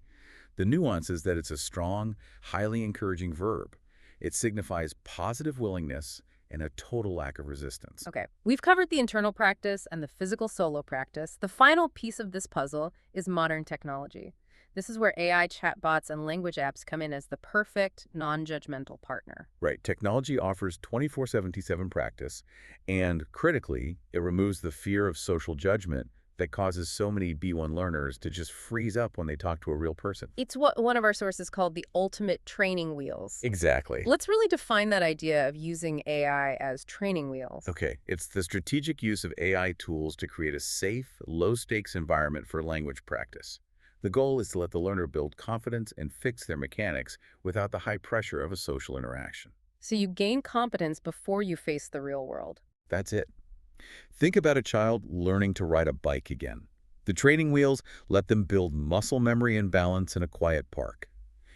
The nuance is that it's a strong, highly encouraging verb. It signifies positive willingness and a total lack of resistance. Okay, we've covered the internal practice and the physical solo practice. The final piece of this puzzle is modern technology. This is where AI chatbots and language apps come in as the perfect, non-judgmental partner. Right. Technology offers 24/7 practice, and critically, it removes the fear of social judgment that causes so many B1 learners to just freeze up when they talk to a real person. It's what one of our sources called the ultimate training wheels. Exactly. Let's really define that idea of using AI as training wheels. Okay, it's the strategic use of AI tools to create a safe, low-stakes environment for language practice. The goal is to let the learner build confidence and fix their mechanics without the high pressure of a social interaction. So you gain competence before you face the real world. That's it. Think about a child learning to ride a bike again. The training wheels let them build muscle memory and balance in a quiet park.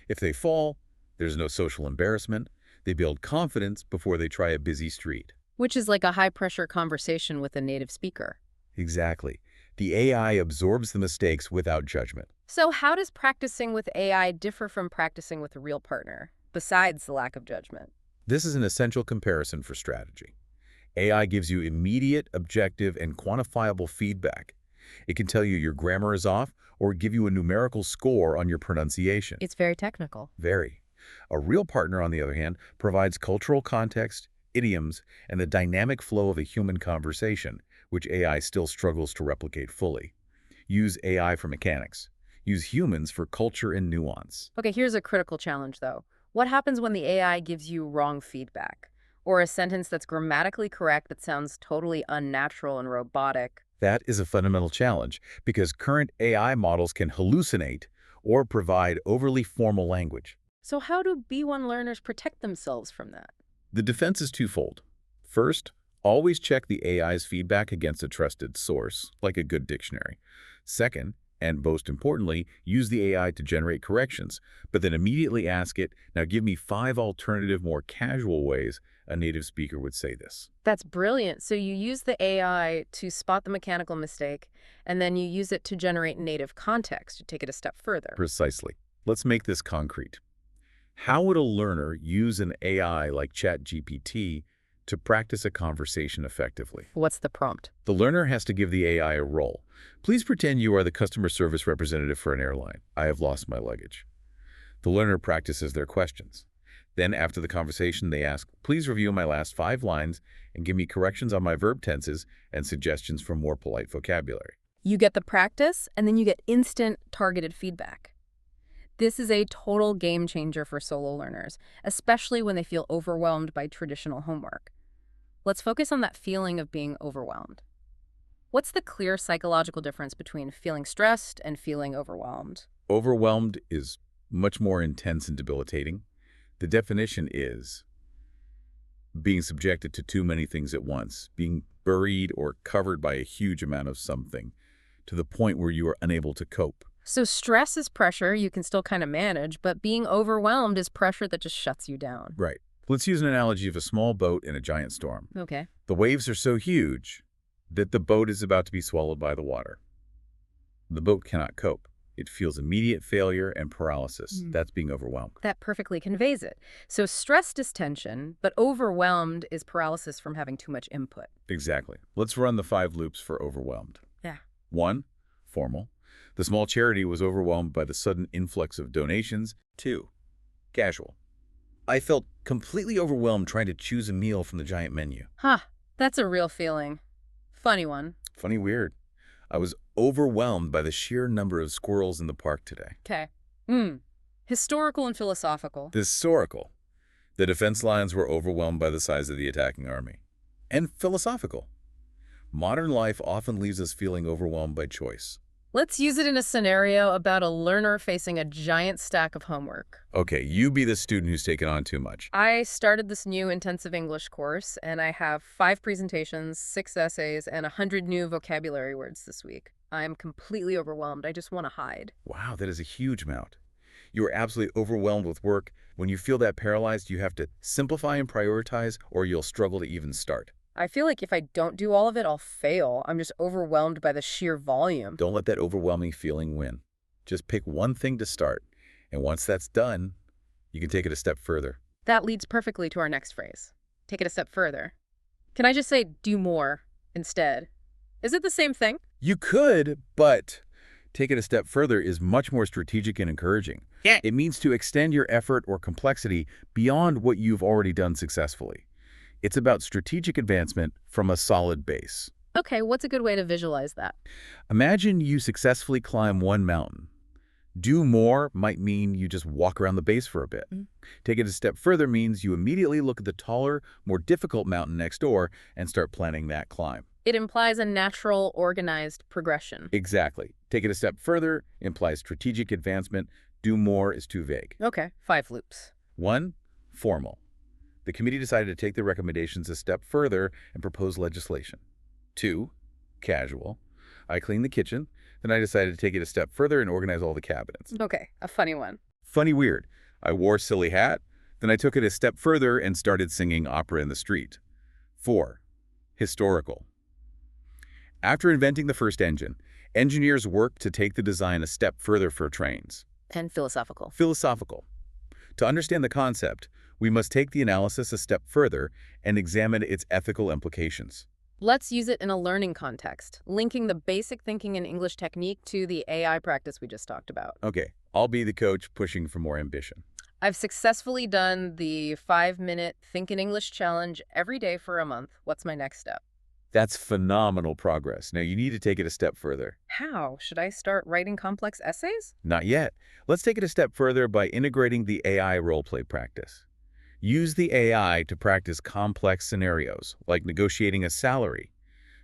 If they fall, there's no social embarrassment. They build confidence before they try a busy street. Which is like a high-pressure conversation with a native speaker. Exactly. The AI absorbs the mistakes without judgment. So how does practicing with AI differ from practicing with a real partner, besides the lack of judgment? This is an essential comparison for strategy. AI gives you immediate, objective, and quantifiable feedback. It can tell you your grammar is off or give you a numerical score on your pronunciation. It's very technical. Very. A real partner, on the other hand, provides cultural context, idioms, and the dynamic flow of a human conversation, which AI still struggles to replicate fully. Use AI for mechanics. Use humans for culture and nuance. Okay, here's a critical challenge, though. What happens when the AI gives you wrong feedback? Or a sentence that's grammatically correct that sounds totally unnatural and robotic? That is a fundamental challenge because current AI models can hallucinate or provide overly formal language. So how do B1 learners protect themselves from that? The defense is twofold. First, always check the AI's feedback against a trusted source, like a good dictionary. Second, and most importantly, use the AI to generate corrections, but then immediately ask it, now give me 5 alternative, more casual ways a native speaker would say this. That's brilliant. So you use the AI to spot the mechanical mistake, and then you use it to generate native context to take it a step further. Precisely. Let's make this concrete. How would a learner use an AI like ChatGPT to practice a conversation effectively? What's the prompt? The learner has to give the AI a role. Please pretend you are the customer service representative for an airline. I have lost my luggage. The learner practices their questions. Then, after the conversation, they ask, please review my last 5 lines and give me corrections on my verb tenses and suggestions for more polite vocabulary. You get the practice, and then you get instant targeted feedback. This is a total game changer for solo learners, especially when they feel overwhelmed by traditional homework. Let's focus on that feeling of being overwhelmed. What's the clear psychological difference between feeling stressed and feeling overwhelmed? Overwhelmed is much more intense and debilitating. The definition is being subjected to too many things at once, being buried or covered by a huge amount of something, to the point where you are unable to cope. So stress is pressure you can still kind of manage, but being overwhelmed is pressure that just shuts you down. Right. Let's use an analogy of a small boat in a giant storm. Okay. The waves are so huge that the boat is about to be swallowed by the water. The boat cannot cope. It feels immediate failure and paralysis. That's being overwhelmed. That perfectly conveys it. So stressed is tension, but overwhelmed is paralysis from having too much input. Exactly. Let's run the 5 loops for overwhelmed. Yeah. 1. Formal. The small charity was overwhelmed by the sudden influx of donations. 2. Casual. I felt completely overwhelmed trying to choose a meal from the giant menu. Huh. That's a real feeling. Funny one. Funny weird. I was overwhelmed by the sheer number of squirrels in the park today. Okay. Historical and philosophical. Historical. The defense lines were overwhelmed by the size of the attacking army. And philosophical. Modern life often leaves us feeling overwhelmed by choice. Let's use it in a scenario about a learner facing a giant stack of homework. Okay, you be the student who's taken on too much. I started this new intensive English course, and I have 5 presentations, 6 essays, and 100 new vocabulary words this week. I'm completely overwhelmed. I just want to hide. Wow, that is a huge amount. You are absolutely overwhelmed with work. When you feel that paralyzed, you have to simplify and prioritize, or you'll struggle to even start. I feel like if I don't do all of it, I'll fail. I'm just overwhelmed by the sheer volume. Don't let that overwhelming feeling win. Just pick one thing to start, and once that's done, you can take it a step further. That leads perfectly to our next phrase. Take it a step further. Can I just say do more instead? Is it the same thing? You could, but take it a step further is much more strategic and encouraging. Yeah. It means to extend your effort or complexity beyond what you've already done successfully. It's about strategic advancement from a solid base. Okay, what's a good way to visualize that? Imagine you successfully climb one mountain. Do more might mean you just walk around the base for a bit. Take it a step further means you immediately look at the taller, more difficult mountain next door and start planning that climb. It implies a natural, organized progression. Exactly. Take it a step further implies strategic advancement. Do more is too vague. Okay, 5 loops. 1. Formal. The committee decided to take the recommendations a step further and propose legislation. 2. Casual. I cleaned the kitchen, then I decided to take it a step further and organize all the cabinets. Okay, a funny one. Funny weird. I wore a silly hat, then I took it a step further and started singing opera in the street. 4. Historical. After inventing the first engine, engineers worked to take the design a step further for trains. And philosophical. Philosophical. To understand the concept, we must take the analysis a step further and examine its ethical implications. Let's use it in a learning context, linking the basic thinking and English technique to the AI practice we just talked about. Okay, I'll be the coach pushing for more ambition. I've successfully done the 5-minute Think in English challenge every day for a month. What's my next step? That's phenomenal progress. Now you need to take it a step further. How? Should I start writing complex essays? Not yet. Let's take it a step further by integrating the AI roleplay practice. Use the AI to practice complex scenarios, like negotiating a salary.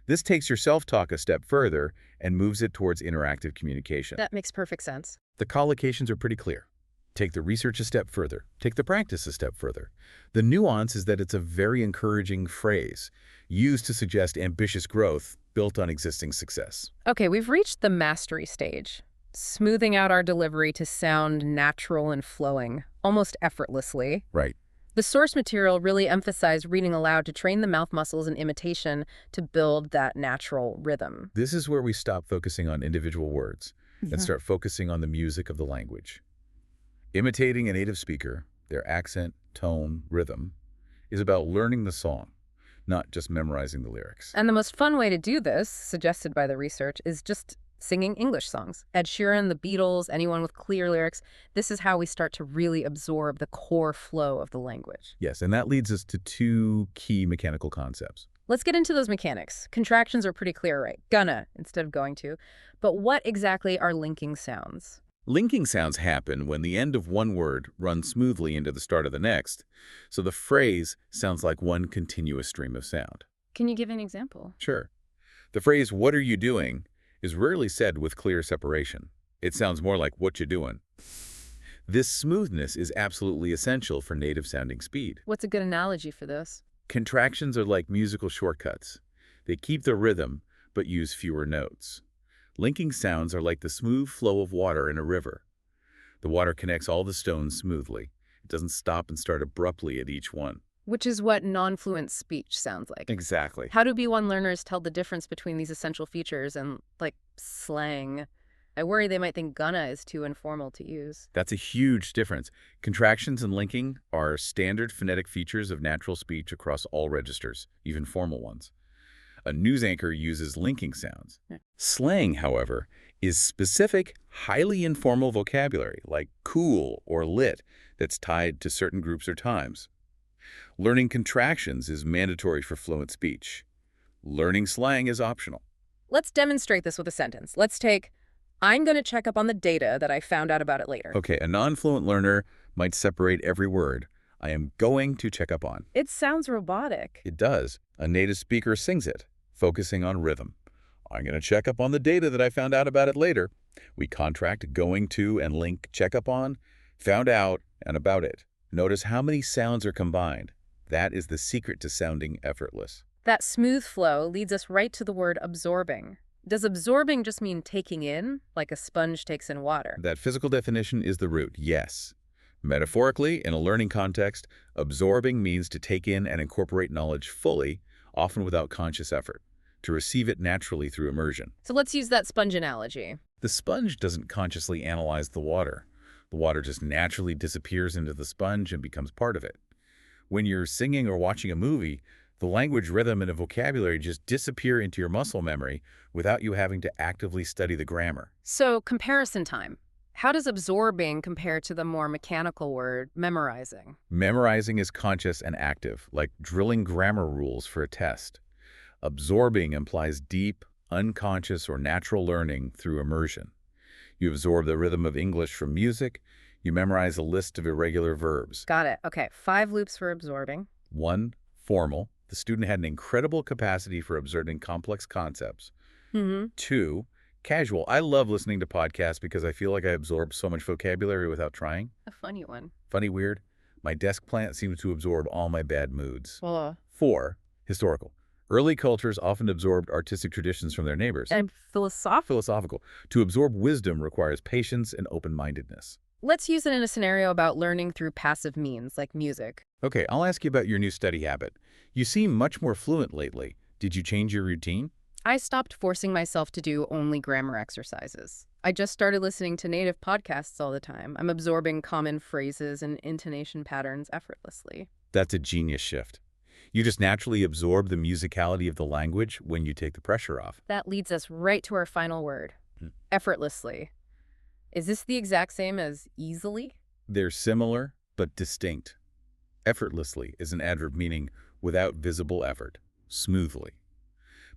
This takes your self-talk a step further and moves it towards interactive communication. That makes perfect sense. The collocations are pretty clear. Take the research a step further. Take the practice a step further. The nuance is that it's a very encouraging phrase, used to suggest ambitious growth built on existing success. Okay, we've reached the mastery stage, smoothing out our delivery to sound natural and flowing, almost effortlessly. Right. The source material really emphasized reading aloud to train the mouth muscles and imitation to build that natural rhythm. This is where we stop focusing on individual words and start focusing on the music of the language. Imitating a native speaker, their accent, tone, rhythm, is about learning the song, not just memorizing the lyrics. And the most fun way to do this, suggested by the research, is just singing English songs. Ed Sheeran, the Beatles, anyone with clear lyrics. This is how we start to really absorb the core flow of the language. Yes, and that leads us to 2 key mechanical concepts. Let's get into those mechanics. Contractions are pretty clear, right? Gonna instead of going to. But what exactly are linking sounds? Linking sounds happen when the end of one word runs smoothly into the start of the next, so the phrase sounds like one continuous stream of sound. Can you give an example? Sure. The phrase, "What are you doing?" is rarely said with clear separation. It sounds more like "what you doing." This smoothness is absolutely essential for native-sounding speed. What's a good analogy for this? Contractions are like musical shortcuts. They keep the rhythm, but use fewer notes. Linking sounds are like the smooth flow of water in a river. The water connects all the stones smoothly. It doesn't stop and start abruptly at each one. Which is what non-fluent speech sounds like. Exactly. How do B1 learners tell the difference between these essential features and, like, slang? I worry they might think gonna is too informal to use. That's a huge difference. Contractions and linking are standard phonetic features of natural speech across all registers, even formal ones. A news anchor uses linking sounds. Yeah. Slang, however, is specific, highly informal vocabulary like cool or lit that's tied to certain groups or times. Learning contractions is mandatory for fluent speech. Learning slang is optional. Let's demonstrate this with a sentence. Let's take, I'm going to check up on the data that I found out about it later. Okay, a non-fluent learner might separate every word. I am going to check up on. It sounds robotic. It does. A native speaker sings it, focusing on rhythm. I'm going to check up on the data that I found out about it later. We contract going to and link check up on, found out, and about it. Notice how many sounds are combined. That is the secret to sounding effortless. That smooth flow leads us right to the word absorbing. Does absorbing just mean taking in, like a sponge takes in water? That physical definition is the root, yes. Metaphorically, in a learning context, absorbing means to take in and incorporate knowledge fully, often without conscious effort, to receive it naturally through immersion. So let's use that sponge analogy. The sponge doesn't consciously analyze the water. The water just naturally disappears into the sponge and becomes part of it. When you're singing or watching a movie, the language, rhythm, and vocabulary just disappear into your muscle memory without you having to actively study the grammar. So, comparison time. How does absorbing compare to the more mechanical word memorizing? Memorizing is conscious and active, like drilling grammar rules for a test. Absorbing implies deep, unconscious, or natural learning through immersion. You absorb the rhythm of English from music. You memorize a list of irregular verbs. Got it. Okay, 5 loops for absorbing. 1. Formal. The student had an incredible capacity for observing complex concepts. 2. Casual. I love listening to podcasts because I feel like I absorb so much vocabulary without trying. A funny one. Funny, weird. My desk plant seems to absorb all my bad moods. Well, 4. Historical. Early cultures often absorbed artistic traditions from their neighbors. and philosophical. Philosophical. To absorb wisdom requires patience and open-mindedness. Let's use it in a scenario about learning through passive means, like music. Okay, I'll ask you about your new study habit. You seem much more fluent lately. Did you change your routine? I stopped forcing myself to do only grammar exercises. I just started listening to native podcasts all the time. I'm absorbing common phrases and intonation patterns effortlessly. That's a genius shift. You just naturally absorb the musicality of the language when you take the pressure off. That leads us right to our final word, effortlessly. Is this the exact same as easily? They're similar, but distinct. Effortlessly is an adverb meaning without visible effort, smoothly.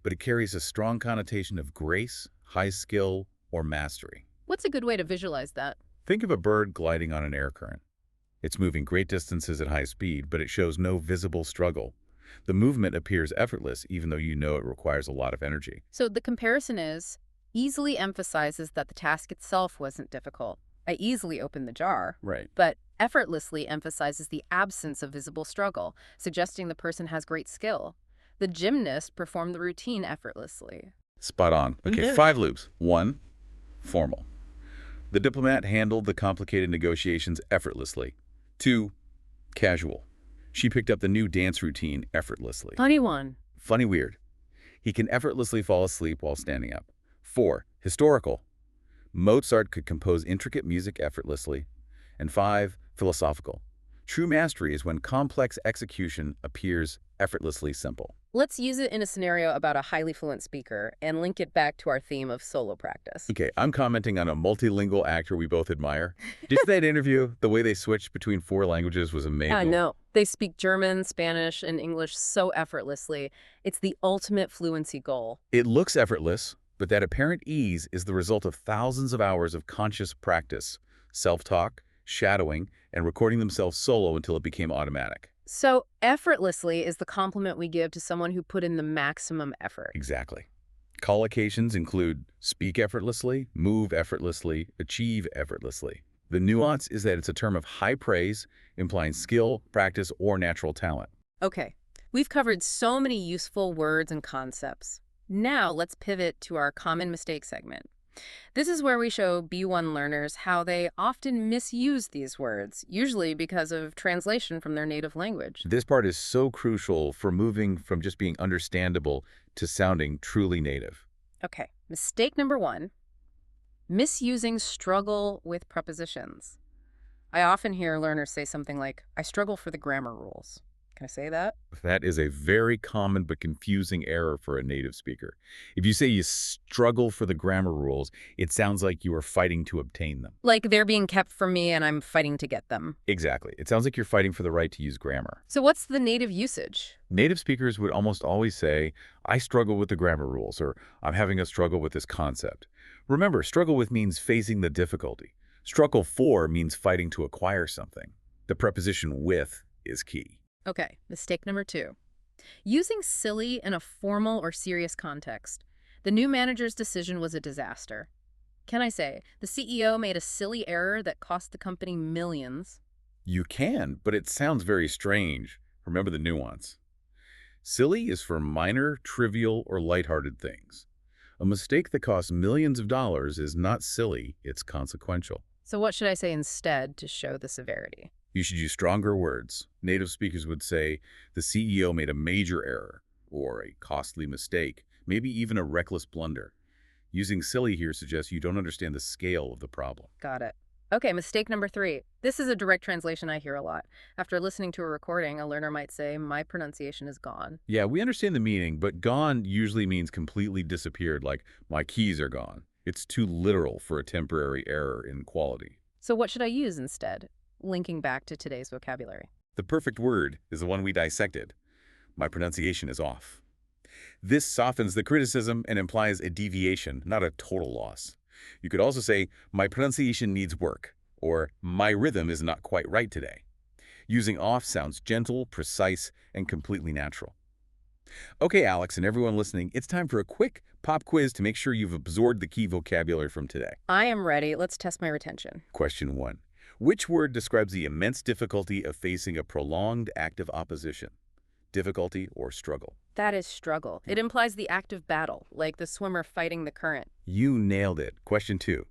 But it carries a strong connotation of grace, high skill, or mastery. What's a good way to visualize that? Think of a bird gliding on an air current. It's moving great distances at high speed, but it shows no visible struggle. The movement appears effortless, even though you know it requires a lot of energy. So the comparison is, easily emphasizes that the task itself wasn't difficult. I easily opened the jar. Right. But effortlessly emphasizes the absence of visible struggle, suggesting the person has great skill. The gymnast performed the routine effortlessly. Spot on. Okay, 5 loops. 1. Formal. The diplomat handled the complicated negotiations effortlessly. 2. Casual. She picked up the new dance routine effortlessly. Funny one. Funny, weird. He can effortlessly fall asleep while standing up. 4. Historical. Mozart could compose intricate music effortlessly. And 5. Philosophical. True mastery is when complex execution appears effortlessly simple. Let's use it in a scenario about a highly fluent speaker and link it back to our theme of solo practice. Okay, I'm commenting on a multilingual actor we both admire. Did that interview, the way they switched between 4 languages was amazing. I know. They speak German, Spanish, and English so effortlessly. It's the ultimate fluency goal. It looks effortless, but that apparent ease is the result of thousands of hours of conscious practice, self-talk, shadowing, and recording themselves solo until it became automatic. So effortlessly is the compliment we give to someone who put in the maximum effort. Exactly. Collocations include speak effortlessly, move effortlessly, achieve effortlessly. The nuance is that it's a term of high praise, implying skill, practice, or natural talent. Okay, we've covered so many useful words and concepts. Now let's pivot to our common mistake segment. This is where we show B1 learners how they often misuse these words, usually because of translation from their native language. This part is so crucial for moving from just being understandable to sounding truly native. Okay, mistake number one, misusing struggle with prepositions. I often hear learners say something like, I struggle for the grammar rules. Can I say that? That is a very common but confusing error for a native speaker. If you say you struggle for the grammar rules, it sounds like you are fighting to obtain them. Like they're being kept from me and I'm fighting to get them. Exactly. It sounds like you're fighting for the right to use grammar. So what's the native usage? Native speakers would almost always say, I struggle with the grammar rules, or I'm having a struggle with this concept. Remember, struggle with means facing the difficulty. Struggle for means fighting to acquire something. The preposition with is key. Okay, mistake number two. Using silly in a formal or serious context. The new manager's decision was a disaster. Can I say, the CEO made a silly error that cost the company millions? You can, but it sounds very strange. Remember the nuance. Silly is for minor, trivial, or lighthearted things. A mistake that costs millions of dollars is not silly, it's consequential. So what should I say instead to show the severity? You should use stronger words. Native speakers would say, the CEO made a major error, or a costly mistake, maybe even a reckless blunder. Using silly here suggests you don't understand the scale of the problem. Got it. Okay, mistake number three. This is a direct translation I hear a lot. After listening to a recording, a learner might say, my pronunciation is gone. Yeah, we understand the meaning, but gone usually means completely disappeared, like my keys are gone. It's too literal for a temporary error in quality. So what should I use instead? Linking back to today's vocabulary. The perfect word is the one we dissected. My pronunciation is off. This softens the criticism and implies a deviation, not a total loss. You could also say, my pronunciation needs work, or my rhythm is not quite right today. Using off sounds gentle, precise, and completely natural. Okay, Alex, and everyone listening, it's time for a quick pop quiz to make sure you've absorbed the key vocabulary from today. I am ready. Let's test my retention. Question 1. Which word describes the immense difficulty of facing a prolonged active opposition? Difficulty or struggle? That is struggle. It implies the act of battle, like the swimmer fighting the current. You nailed it. Question 2.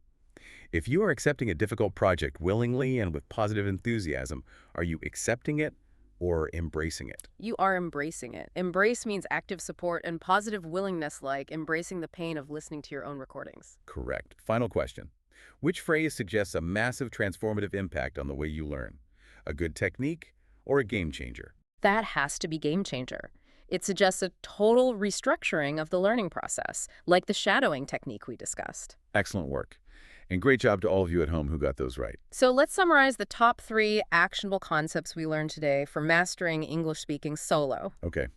If you are accepting a difficult project willingly and with positive enthusiasm, are you accepting it or embracing it? You are embracing it. Embrace means active support and positive willingness, like embracing the pain of listening to your own recordings. Correct. Final question. Which phrase suggests a massive transformative impact on the way you learn? A good technique or a game changer? That has to be game changer. It suggests a total restructuring of the learning process, like the shadowing technique we discussed. Excellent work. And great job to all of you at home who got those right. So let's summarize the top 3 actionable concepts we learned today for mastering English speaking solo. Okay.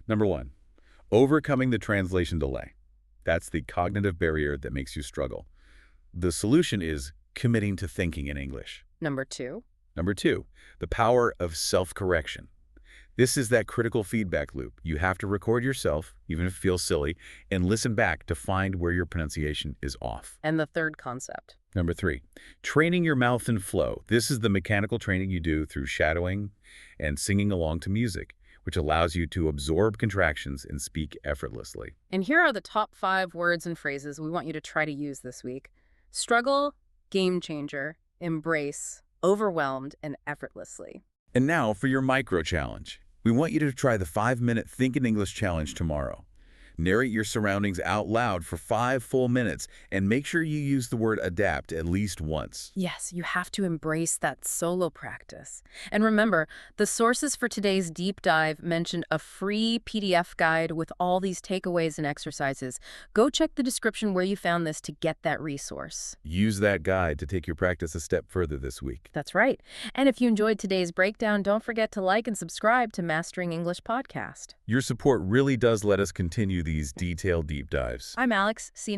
Number 1, overcoming the translation delay. That's the cognitive barrier that makes you struggle. The solution is committing to thinking in English. Number 2, Number 2, the power of self-correction. This is that critical feedback loop. You have to record yourself, even if it feels silly, and listen back to find where your pronunciation is off. and the third concept. Number 3, training your mouth in flow. This is the mechanical training you do through shadowing and singing along to music, which allows you to absorb contractions and speak effortlessly. And here are the top 5 words and phrases we want you to try to use this week. Struggle, game changer, embrace, overwhelmed, and effortlessly. And now for your micro challenge. We want you to try the 5-minute Think in English challenge tomorrow. Narrate your surroundings out loud for 5 full minutes and make sure you use the word adapt at least once. Yes, you have to embrace that solo practice. And remember, the sources for today's deep dive mentioned a free PDF guide with all these takeaways and exercises. Go check the description where you found this to get that resource. Use that guide to take your practice a step further this week. That's right. And if you enjoyed today's breakdown, don't forget to like and subscribe to Mastering English Podcast. Your support really does let us continue these detailed deep dives. I'm Alex. See you